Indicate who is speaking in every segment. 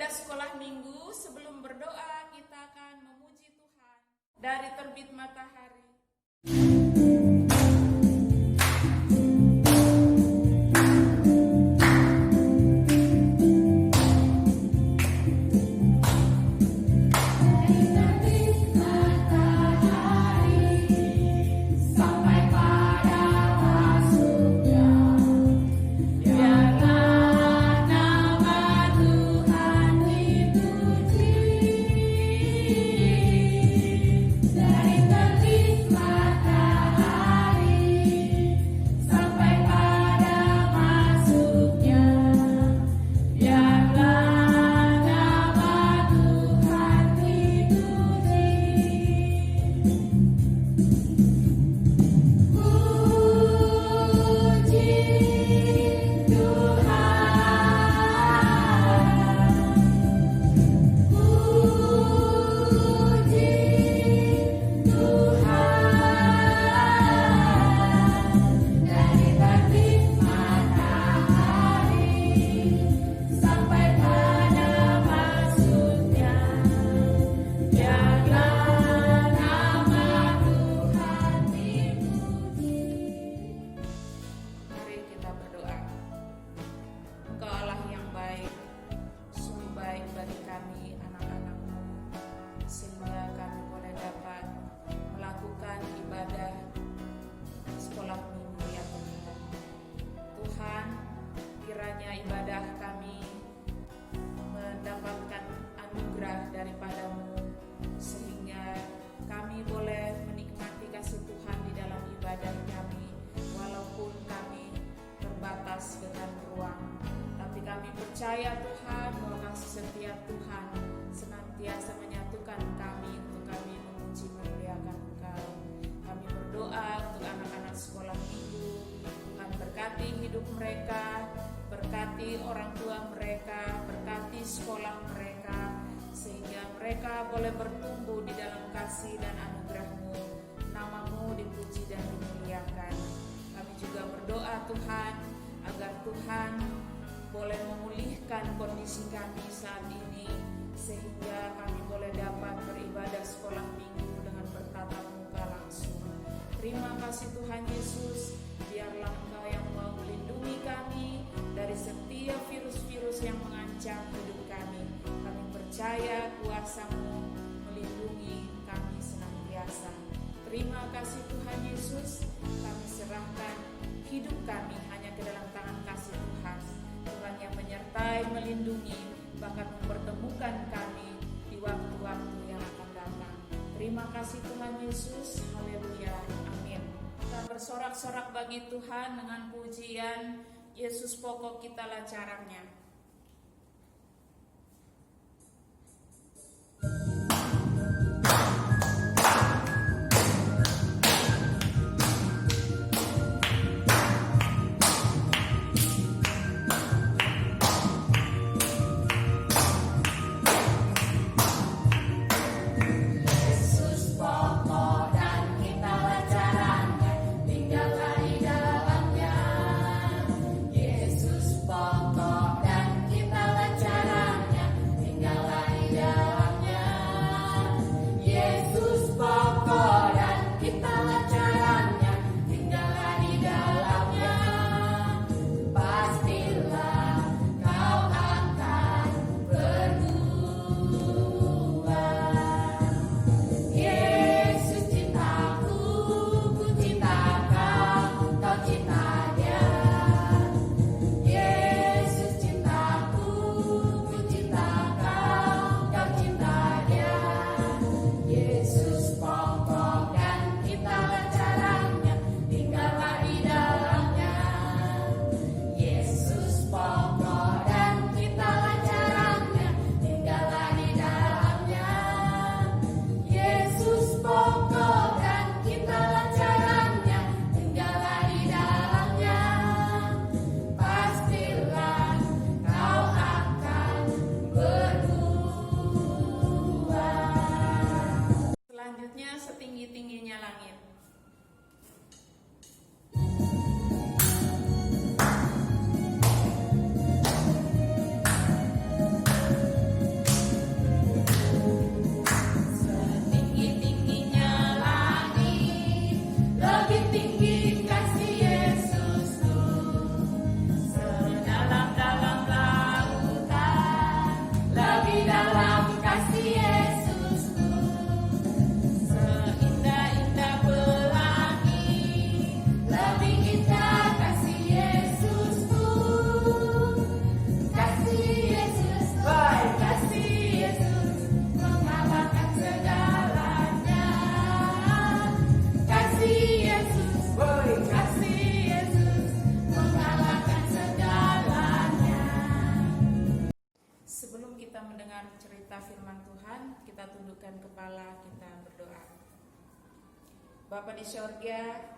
Speaker 1: Ibadah sekolah minggu, sebelum berdoa kita akan memuji Tuhan. Dari terbit matahari. Ibadah kami mendapatkan anugerah daripadamu, sehingga kami boleh menikmati kasih Tuhan di dalam ibadah kami, walaupun kami terbatas dengan ruang. Tapi kami percaya Tuhan bahwa kasih setia Tuhan senantiasa menyatukan kami untuk kami memuji memuliakan Engkau. Kami berdoa untuk anak-anak sekolah minggu, Tuhan berkati hidup mereka, berkati orang tua mereka, berkati sekolah mereka, sehingga mereka boleh bertumbuh di dalam kasih dan anugerah-Mu, nama-Mu dipuji dan dimuliakan. Kami juga berdoa Tuhan, agar Tuhan boleh memulihkan kondisi kami saat ini, sehingga kami boleh dapat beribadah sekolah minggu dengan bertatap muka langsung. Terima kasih Tuhan Yesus, biarlah Engkau yang mau melindungi kami dari setiap virus-virus yang mengancam hidup kami. Kami percaya kuasa-Mu melindungi kami senantiasa. Terima kasih Tuhan Yesus, kami serahkan hidup kami hanya ke dalam tangan kasih Tuhan. Tuhan yang menyertai, melindungi, bahkan mempertemukan kami di waktu-waktu yang akan datang. Terima kasih Tuhan Yesus, haleluya, amin. Kita bersorak-sorak bagi Tuhan dengan pujian Yesus pokok kitalah caranya. firman Tuhan, kita tundukkan kepala, kita berdoa. Bapa di sorga,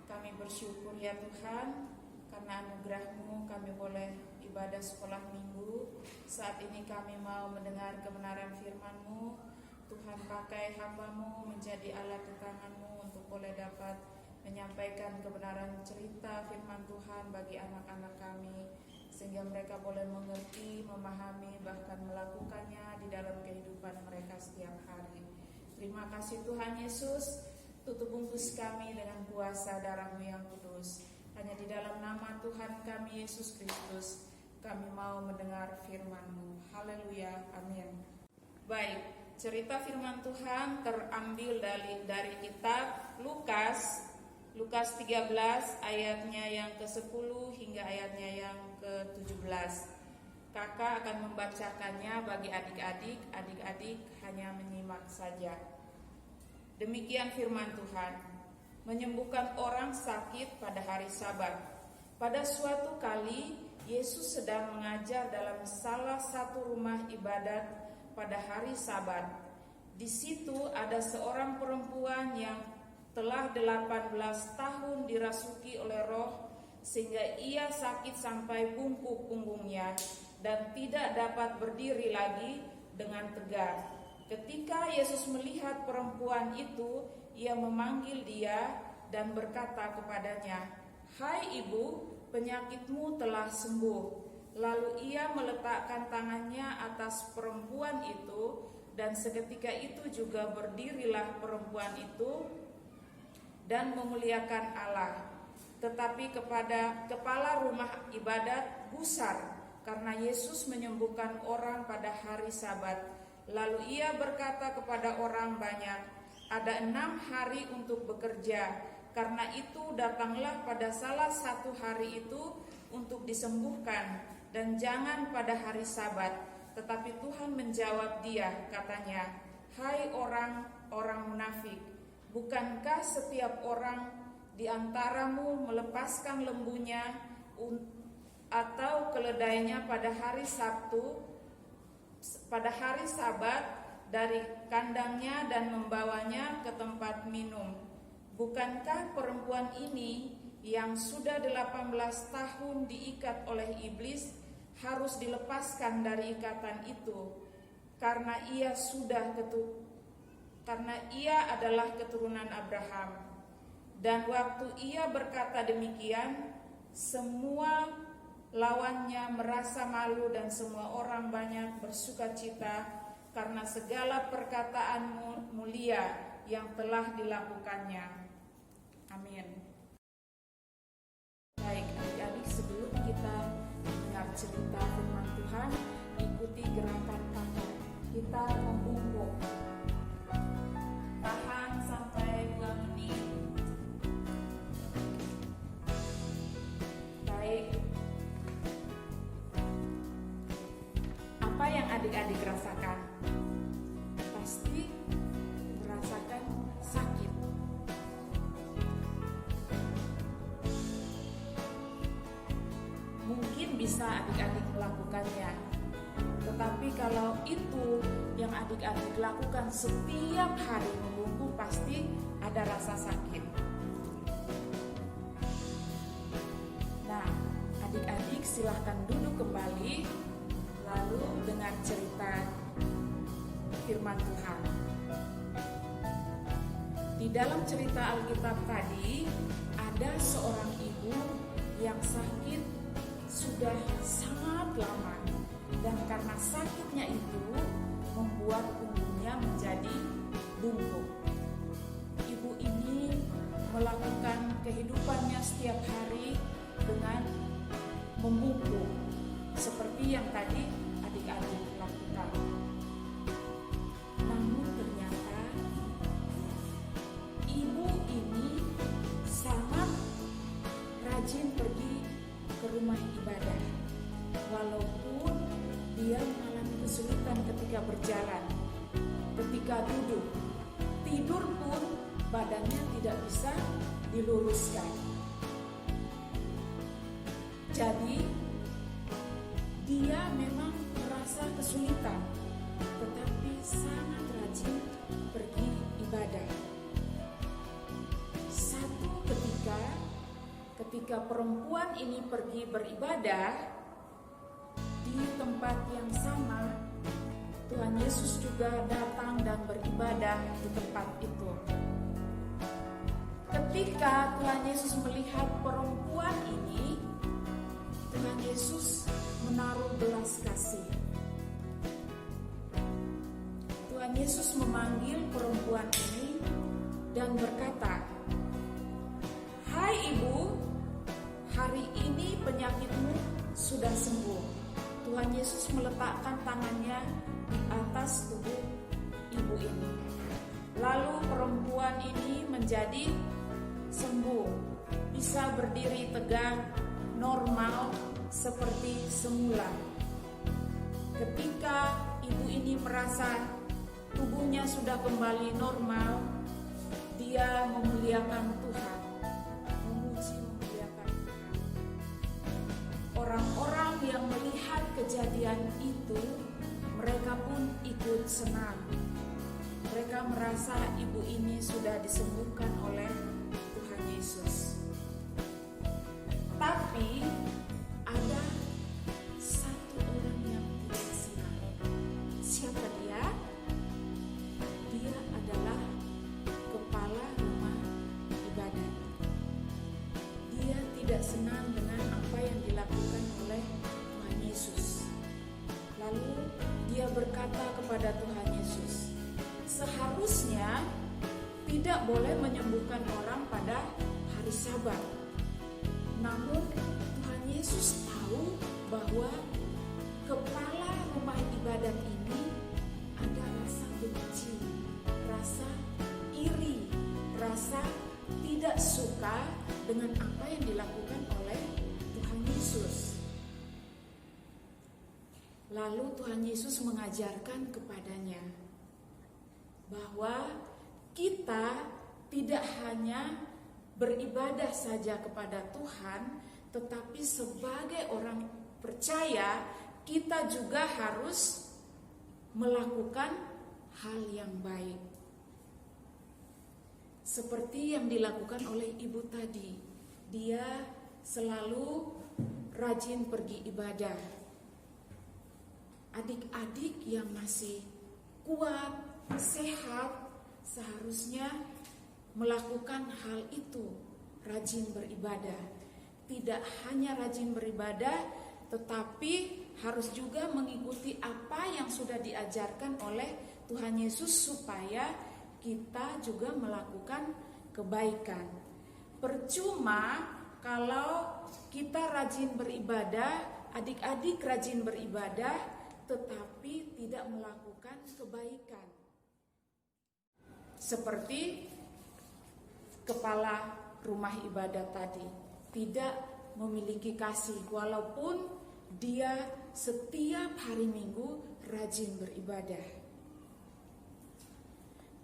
Speaker 1: kami bersyukur ya Tuhan, karena anugerah-Mu kami boleh ibadah sekolah minggu. Saat ini kami mau mendengar kebenaran firman-Mu. Tuhan, pakai hamba-Mu menjadi alat di tangan-Mu untuk boleh dapat menyampaikan kebenaran cerita firman Tuhan bagi anak-anak kami, sehingga mereka boleh mengerti, memahami, bahkan melakukannya di dalam kehidupan mereka setiap hari. Terima kasih Tuhan Yesus, tutup bungkus kami dengan kuasa darah-Mu yang kudus. Hanya di dalam nama Tuhan kami Yesus Kristus kami mau mendengar firman-Mu. Haleluya, amin. Baik, cerita firman Tuhan terambil dari kitab Lukas 13 ayatnya yang ke-10 hingga ayatnya yang ke-17. Kakak akan membacakannya bagi adik-adik. Adik-adik hanya menyimak saja. Demikian firman Tuhan. Menyembuhkan orang sakit pada hari Sabat. Pada suatu kali Yesus sedang mengajar dalam salah satu rumah ibadat pada hari Sabat. Di situ ada seorang perempuan yang telah 18 tahun dirasuki oleh roh, sehingga ia sakit sampai bungkuk punggungnya dan tidak dapat berdiri lagi dengan tegak. Ketika Yesus melihat perempuan itu, ia memanggil dia dan berkata kepadanya, "Hai ibu, penyakitmu telah sembuh." Lalu ia meletakkan tangannya atas perempuan itu, dan seketika itu juga berdirilah perempuan itu dan memuliakan Allah. Tetapi kepada kepala rumah ibadat gusar karena Yesus menyembuhkan orang pada hari Sabat. Lalu ia berkata kepada orang banyak, "Ada 6 hari untuk bekerja. Karena itu datanglah pada salah satu hari itu untuk disembuhkan, dan jangan pada hari Sabat." Tetapi Tuhan menjawab dia, katanya, "Hai orang-orang munafik, bukankah setiap orang di antaramu melepaskan lembunya atau keledainya pada hari Sabat dari kandangnya dan membawanya ke tempat minum? Bukankah perempuan ini yang sudah 18 tahun diikat oleh iblis harus dilepaskan dari ikatan itu, karena ia adalah keturunan Abraham?" Dan waktu ia berkata demikian, semua lawannya merasa malu dan semua orang banyak bersukacita karena segala perkataan mulia yang telah dilakukannya. Amin. Baik adik-adik, sebelum kita dengar cerita firman Tuhan, ikuti gerakan tangan. Kita membungkuk. Tahan sampai 2 menit. Baik. Apa yang adik-adik rasakan? Pasti merasakan sakit. Mungkin bisa adik-adik melakukannya. Tetapi kalau itu yang adik-adik lakukan setiap hari membungkuk, pasti ada rasa sakit. Nah, adik-adik silahkan duduk kembali, lalu dengan cerita firman Tuhan. Di dalam cerita Alkitab tadi, ada seorang ibu yang sakit sudah sangat lama, dan karena sakitnya itu membuat punggungnya menjadi bungkuk. Ibu ini melakukan kehidupannya setiap hari dengan membungkuk, seperti yang tadi adik-adik lakukan. Namun ternyata ibu ini sangat rajin pergi ke rumah ibadah, walaupun dia mengalami kesulitan ketika berjalan, ketika duduk, tidur pun badannya tidak bisa diluruskan. Jadi dia memang merasa kesulitan, tetapi sangat rajin pergi ibadah. Satu ketika perempuan ini pergi beribadah di tempat yang sama, Tuhan Yesus juga datang dan beribadah di tempat itu. Ketika Tuhan Yesus melihat perempuan ini, Tuhan Yesus menaruh belas kasih. Tuhan Yesus memanggil perempuan ini dan berkata, "Hai ibu, hari ini penyakitmu sudah sembuh." Tuhan Yesus meletakkan tangannya di atas tubuh ibu ini. Lalu perempuan ini menjadi sembuh, bisa berdiri tegak, normal seperti semula. Ketika ibu ini merasa tubuhnya sudah kembali normal, dia memuliakan Tuhan, memuliakan Tuhan. Orang-orang yang melihat kejadian itu, mereka pun ikut senang. Mereka merasa ibu ini sudah disembuhkan oleh Tuhan Yesus. Tapi ada satu orang yang tidak senang. Siapa dia? Dia adalah kepala rumah ibadah. Dia tidak senang dengan apa yang dilakukan oleh Tuhan Yesus. Lalu dia berkata kepada Tuhan Yesus, "Seharusnya tidak boleh menyembuhkan orang pada hari Sabat." Namun Tuhan Yesus tahu bahwa kepala rumah ibadat ini ada rasa benci, rasa iri, rasa tidak suka dengan apa yang dilakukan oleh Tuhan Yesus. Lalu Tuhan Yesus mengajarkan kepadanya bahwa kita tidak hanya beribadah saja kepada Tuhan, tetapi sebagai orang percaya kita juga harus melakukan hal yang baik. Seperti yang dilakukan oleh ibu tadi, dia selalu rajin pergi ibadah. Adik-adik yang masih kuat, sehat, seharusnya melakukan hal itu, rajin beribadah. Tidak hanya rajin beribadah, tetapi harus juga mengikuti apa yang sudah diajarkan oleh Tuhan Yesus supaya kita juga melakukan kebaikan. Percuma kalau kita rajin beribadah, adik-adik rajin beribadah, tetapi tidak melakukan kebaikan. Seperti kepala rumah ibadah tadi, tidak memiliki kasih walaupun dia setiap hari Minggu rajin beribadah.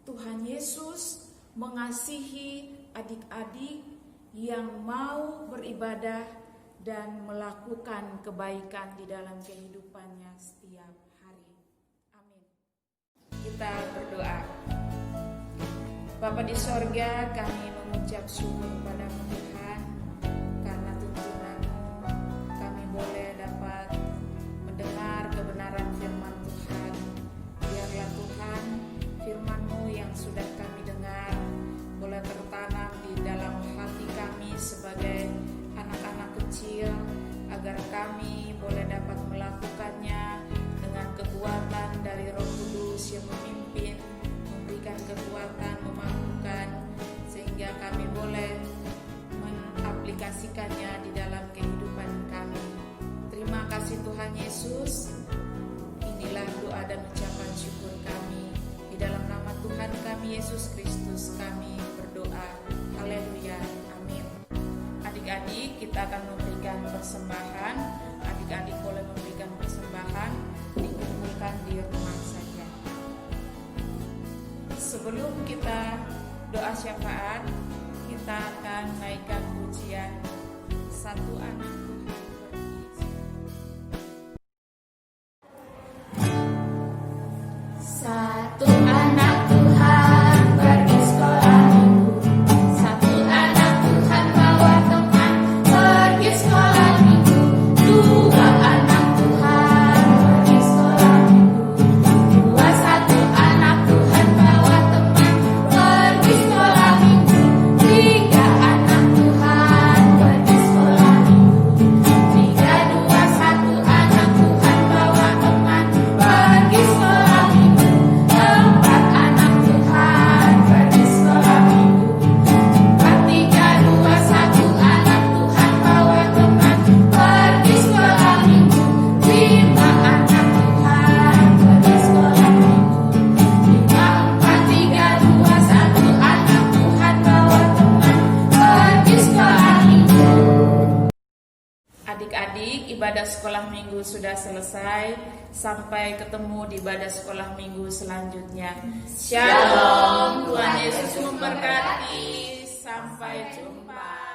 Speaker 1: Tuhan Yesus mengasihi adik-adik yang mau beribadah dan melakukan kebaikan di dalam kehidupannya setiap hari. Amin. Kita berdoa. Bapa di sorga, kami mengucap syukur padamu Tuhan, karena tuntunan-Mu kami boleh dapat mendengar kebenaran firman Tuhan. Biarlah Tuhan, firman-Mu yang sudah kami dengar boleh tertanam di dalam hati kami sebagai anak-anak kecil, agar kami boleh dapat melakukannya dengan kekuatan dari Roh Kudus yang memimpin, memberikan kekuatan, memampukan, sehingga kami boleh mengaplikasikannya di dalam kehidupan kami. Terima kasih Tuhan Yesus. Inilah doa dan ucapan syukur kami. Di dalam nama Tuhan kami Yesus Kristus kami berdoa. Haleluya. Amin. Adik-adik, kita akan memberikan persembahan. Adik-adik boleh memberikan persembahan, dikumpulkan di rumah saja. Sebelum kita doa syafaat, kita akan naikkan pujian Satu Anak Tuhan Pergi. ibadah sekolah minggu sudah selesai. Sampai ketemu di ibadah sekolah minggu selanjutnya. Shalom, Tuhan Yesus memberkati. Sampai jumpa.